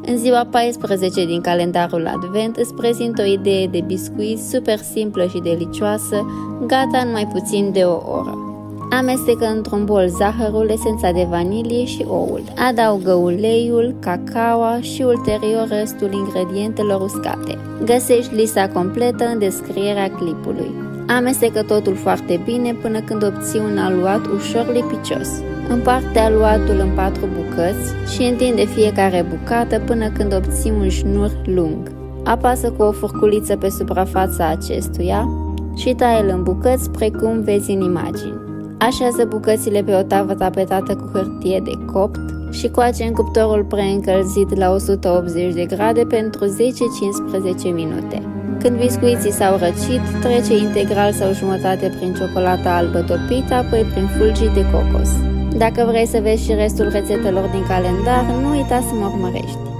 În ziua 14 din calendarul Advent îți prezint o idee de biscuit super simplă și delicioasă, gata în mai puțin de o oră. Amestecă într-un bol zahărul, esența de vanilie și oul. Adaugă uleiul, cacaoa și ulterior restul ingredientelor uscate. Găsești lista completă în descrierea clipului. Amestecă totul foarte bine până când obții un aluat ușor lipicios. Împarte aluatul în 4 bucăți și întinde fiecare bucată până când obții un șnur lung. Apasă cu o furculiță pe suprafața acestuia și taie-l în bucăți precum vezi în imagini. Așează bucățile pe o tavă tapetată cu hârtie de copt și coace în cuptorul preîncălzit la 180 de grade pentru 10-15 minute. Când biscuiții s-au răcit, trece integral sau jumătate prin ciocolată albă topită, apoi prin fulgii de cocos. Dacă vrei să vezi și restul rețetelor din calendar, nu uita să mă urmărești.